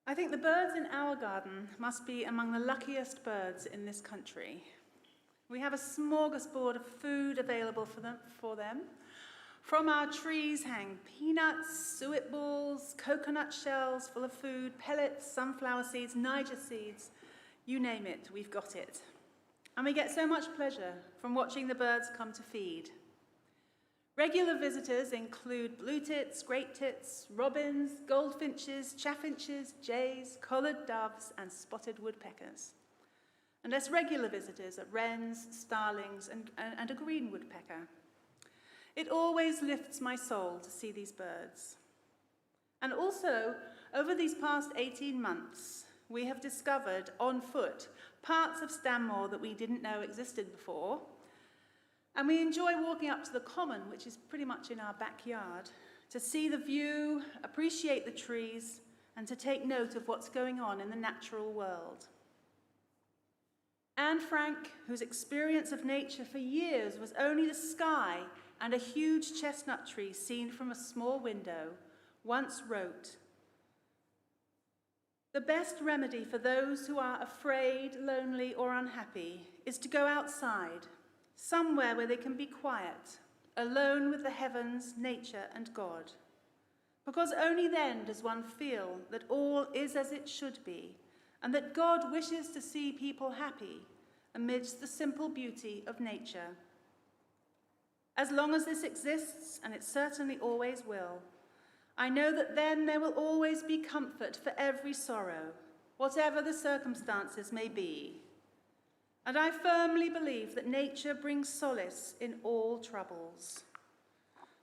I think the birds in our garden must be among the luckiest birds in this country. We have a smorgasbord of food available for them. From our trees hang peanuts, suet balls, coconut shells full of food, pellets, sunflower seeds, Niger seeds, you name it, we've got it. And we get so much pleasure from watching the birds come to feed. Regular visitors include blue tits, great tits, robins, goldfinches, chaffinches, jays, collared doves, and spotted woodpeckers. And less regular visitors are wrens, starlings, and a green woodpecker. It always lifts my soul to see these birds. And also, over these past 18 months, we have discovered on foot parts of Stanmore that we didn't know existed before. And we enjoy walking up to the common, which is pretty much in our backyard, to see the view, appreciate the trees, and to take note of what's going on in the natural world. Anne Frank, whose experience of nature for years was only the sky and a huge chestnut tree seen from a small window, once wrote, "The best remedy for those who are afraid, lonely, or unhappy is to go outside, somewhere where they can be quiet, alone with the heavens, nature, and God. Because only then does one feel that all is as it should be, and that God wishes to see people happy amidst the simple beauty of nature. As long as this exists, and it certainly always will, I know that then there will always be comfort for every sorrow, whatever the circumstances may be. And I firmly believe that nature brings solace in all troubles."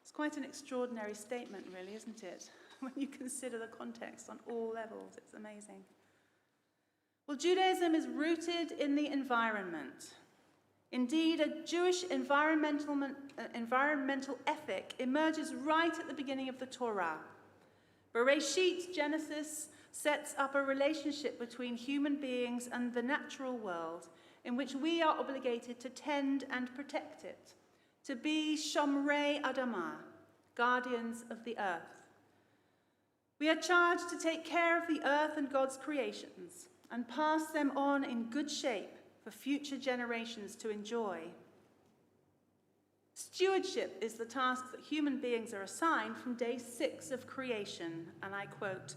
It's quite an extraordinary statement, really, isn't it? When you consider the context on all levels, it's amazing. Well, Judaism is rooted in the environment. Indeed, a Jewish environmental ethic emerges right at the beginning of the Torah. Bereshit, Genesis, sets up a relationship between human beings and the natural world, in which we are obligated to tend and protect it, to be Shomrei Adamah, guardians of the earth. We are charged to take care of the earth and God's creations and pass them on in good shape for future generations to enjoy. Stewardship is the task that human beings are assigned from day 6 of creation, and I quote,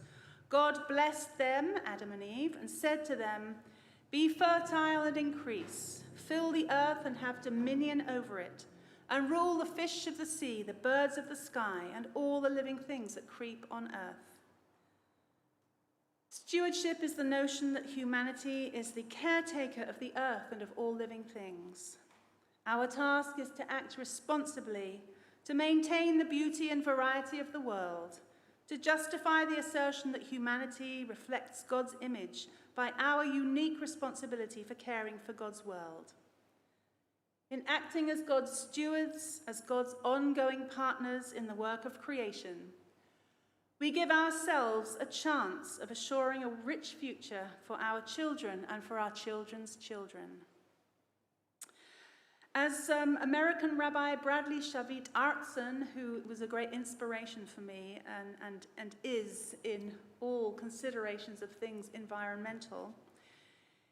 "God blessed them, Adam and Eve, and said to them, 'Be fertile and increase, fill the earth and have dominion over it, and rule the fish of the sea, the birds of the sky, and all the living things that creep on earth.'" Stewardship is the notion that humanity is the caretaker of the earth and of all living things. Our task is to act responsibly, to maintain the beauty and variety of the world, to justify the assertion that humanity reflects God's image by our unique responsibility for caring for God's world. In acting as God's stewards, as God's ongoing partners in the work of creation, we give ourselves a chance of assuring a rich future for our children and for our children's children. As American Rabbi Bradley Shavit Artson, who was a great inspiration for me and is in all considerations of things environmental,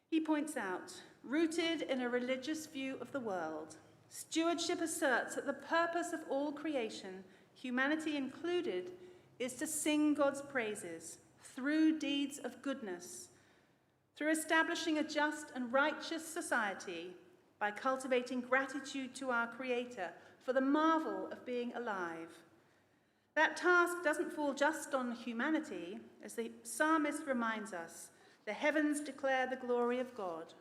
he points out, rooted in a religious view of the world, stewardship asserts that the purpose of all creation, humanity included, is to sing God's praises through deeds of goodness, through establishing a just and righteous society, by cultivating gratitude to our Creator for the marvel of being alive. That task doesn't fall just on humanity, as the psalmist reminds us, "The heavens declare the glory of God."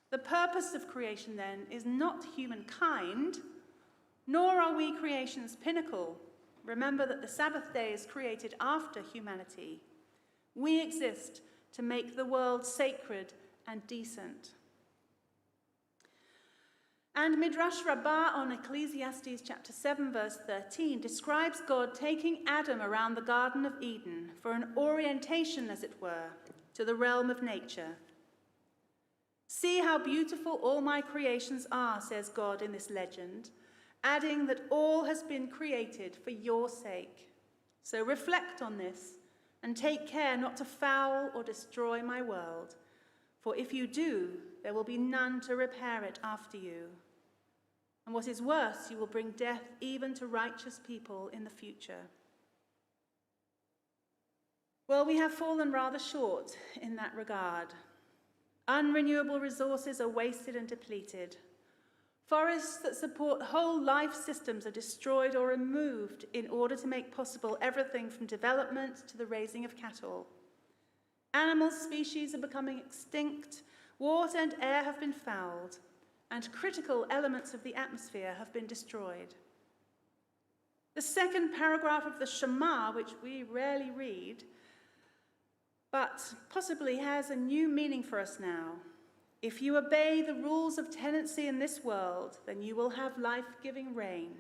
The purpose of creation, then, is not humankind, nor are we creation's pinnacle. Remember that the Sabbath day is created after humanity. We exist to make the world sacred and decent. And Midrash Rabbah on Ecclesiastes chapter 7, verse 13, describes God taking Adam around the Garden of Eden for an orientation, as it were, to the realm of nature. "See how beautiful all my creations are," says God in this legend, adding that all has been created for your sake. So reflect on this and take care not to foul or destroy my world, for if you do, there will be none to repair it after you. And what is worse, you will bring death even to righteous people in the future. Well, we have fallen rather short in that regard. Unrenewable resources are wasted and depleted. Forests that support whole life systems are destroyed or removed in order to make possible everything from development to the raising of cattle. Animal species are becoming extinct, water and air have been fouled, and critical elements of the atmosphere have been destroyed. The second paragraph of the Shema, which we rarely read, but possibly has a new meaning for us now. If you obey the rules of tenancy in this world, then you will have life-giving rain.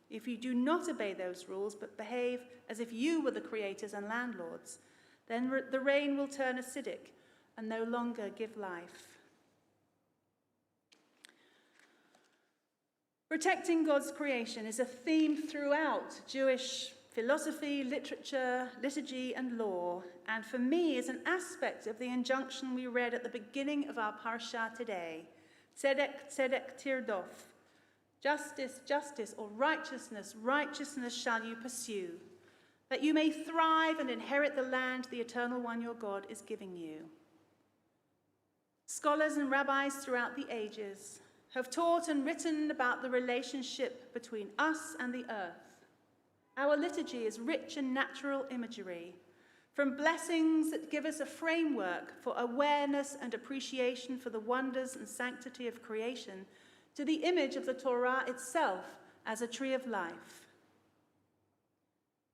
If you do not obey those rules, but behave as if you were the creators and landlords, then the rain will turn acidic and no longer give life. Protecting God's creation is a theme throughout Jewish philosophy, literature, liturgy, and law, and for me is an aspect of the injunction we read at the beginning of our parsha today, tzedek, tzedek tirdof, justice, justice, or righteousness, righteousness shall you pursue, that you may thrive and inherit the land the Eternal One your God is giving you. Scholars and rabbis throughout the ages have taught and written about the relationship between us and the earth. Our liturgy is rich in natural imagery, from blessings that give us a framework for awareness and appreciation for the wonders and sanctity of creation, to the image of the Torah itself as a tree of life.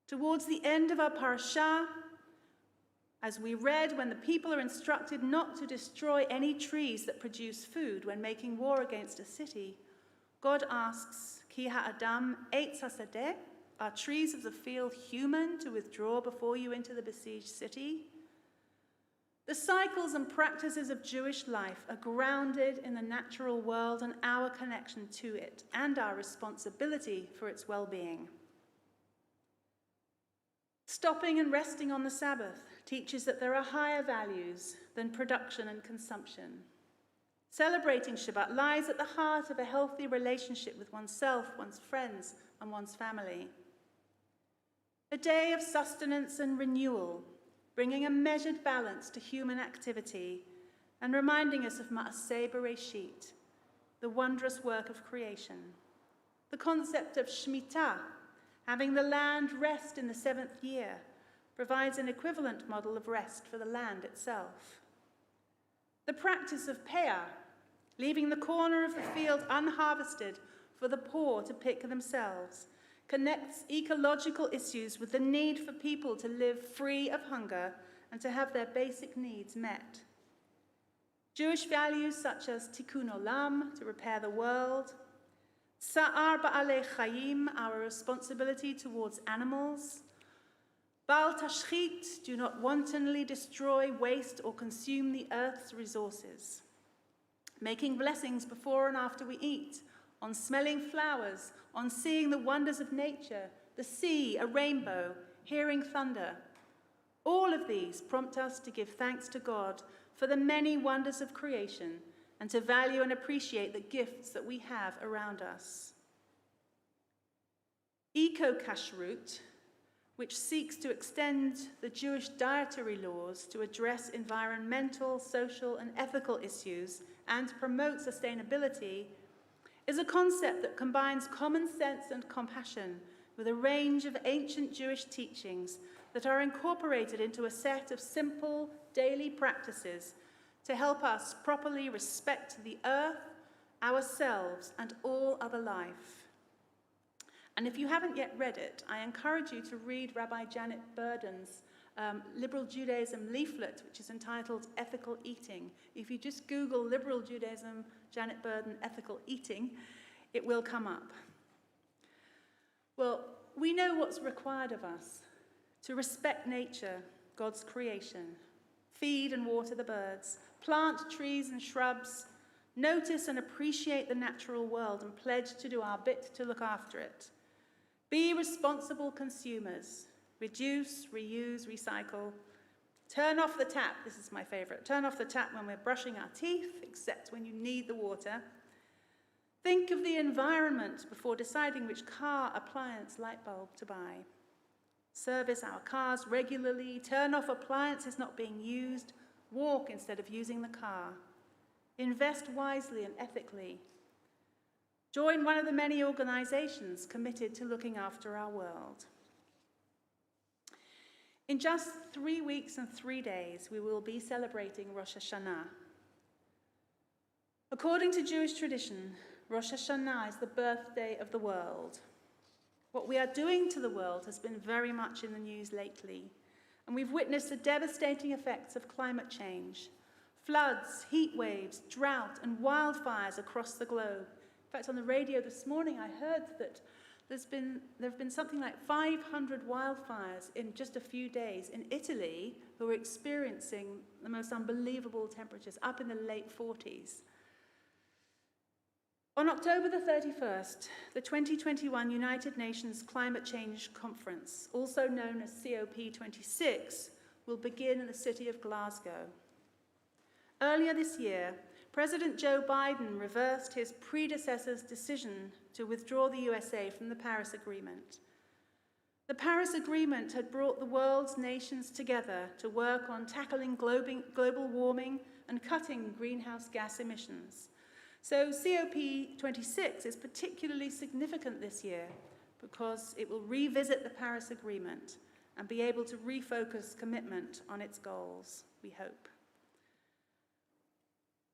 Towards the end of our parashah, as we read, when the people are instructed not to destroy any trees that produce food when making war against a city, God asks, Ki ha'adam eitz hasadeh? Are trees of the field human to withdraw before you into the besieged city? The cycles and practices of Jewish life are grounded in the natural world and our connection to it, and our responsibility for its well-being. Stopping and resting on the Sabbath teaches that there are higher values than production and consumption. Celebrating Shabbat lies at the heart of a healthy relationship with oneself, one's friends, and one's family. A day of sustenance and renewal, bringing a measured balance to human activity and reminding us of Ma'aseh Bereshit, the wondrous work of creation. The concept of Shemitah, having the land rest in the 7th year, provides an equivalent model of rest for the land itself. The practice of Peah, leaving the corner of the field unharvested for the poor to pick themselves, connects ecological issues with the need for people to live free of hunger and to have their basic needs met. Jewish values such as tikkun olam, to repair the world, sa'ar ba'alei chayim, our responsibility towards animals, bal tashchit, do not wantonly destroy, waste, or consume the earth's resources, making blessings before and after we eat, on smelling flowers, on seeing the wonders of nature, the sea, a rainbow, hearing thunder. All of these prompt us to give thanks to God for the many wonders of creation and to value and appreciate the gifts that we have around us. Eco-kashrut, which seeks to extend the Jewish dietary laws to address environmental, social, and ethical issues and promote sustainability, is a concept that combines common sense and compassion with a range of ancient Jewish teachings that are incorporated into a set of simple daily practices to help us properly respect the earth, ourselves, and all other life. And if you haven't yet read it, I encourage you to read Rabbi Janet Burden's Liberal Judaism leaflet, which is entitled Ethical Eating. If you just Google Liberal Judaism, Janet Burden, Ethical Eating, it will come up. Well, we know what's required of us: to respect nature, God's creation, feed and water the birds, plant trees and shrubs, notice and appreciate the natural world, and pledge to do our bit to look after it. Be responsible consumers. Reduce, reuse, recycle, Turn off the tap. This is my favorite. Turn off the tap when we're brushing our teeth, except when you need the water. Think of the environment before deciding which car, appliance, light bulb to buy. Service our cars regularly. Turn off appliances not being used. Walk instead of using the car. Invest wisely and ethically. Join one of the many organizations committed to looking after our world. In just 3 weeks and 3 days, we will be celebrating Rosh Hashanah. According to Jewish tradition, Rosh Hashanah is the birthday of the world. What we are doing to the world has been very much in the news lately, and we've witnessed the devastating effects of climate change. Floods, heat waves, drought, and wildfires across the globe. In fact, on the radio this morning, I heard that there have been something like 500 wildfires in just a few days in Italy, who are experiencing the most unbelievable temperatures, up in the late 40s. On October the 31st, the 2021 United Nations Climate Change Conference, also known as COP26, will begin in the city of Glasgow. Earlier this year, President Joe Biden reversed his predecessor's decision to withdraw the USA from the Paris Agreement. The Paris Agreement had brought the world's nations together to work on tackling global warming and cutting greenhouse gas emissions. So COP26 is particularly significant this year because it will revisit the Paris Agreement and be able to refocus commitment on its goals, we hope.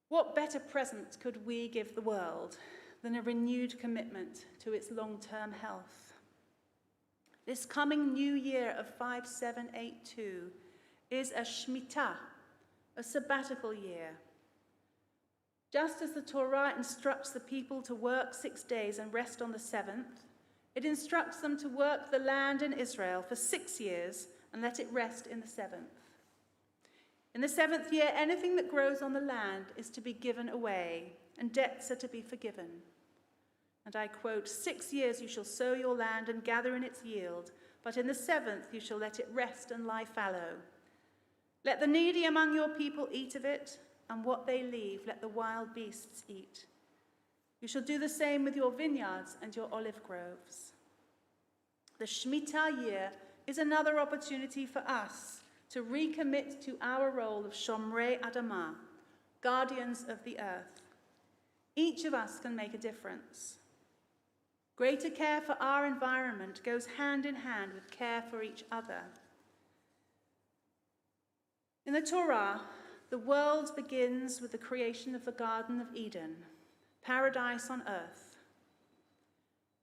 What better present could we give the world than a renewed commitment to its long-term health? This coming new year of 5782 is a Shemitah, a sabbatical year. Just as the Torah instructs the people to work 6 days and rest on the seventh, it instructs them to work the land in Israel for 6 years and let it rest in the seventh. In the seventh year, anything that grows on the land is to be given away, and debts are to be forgiven. And I quote, 6 years you shall sow your land and gather in its yield, but in the seventh you shall let it rest and lie fallow. Let the needy among your people eat of it, and what they leave let the wild beasts eat. You shall do the same with your vineyards and your olive groves. The Shemitah year is another opportunity for us to recommit to our role of Shomrei Adamah, guardians of the earth. Each of us can make a difference. Greater care for our environment goes hand in hand with care for each other. In the Torah, the world begins with the creation of the Garden of Eden, paradise on earth.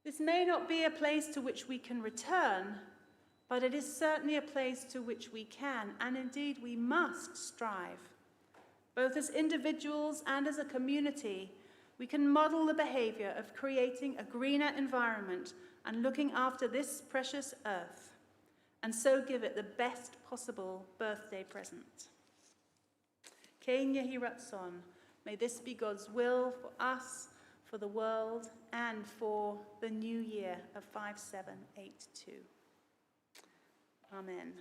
This may not be a place to which we can return, but it is certainly a place to which we can, and indeed we must, strive. Both as individuals and as a community, we can model the behavior of creating a greener environment and looking after this precious earth, and so give it the best possible birthday present. Kein Yehi Ratzon, may this be God's will for us, for the world, and for the new year of 5782. Amen.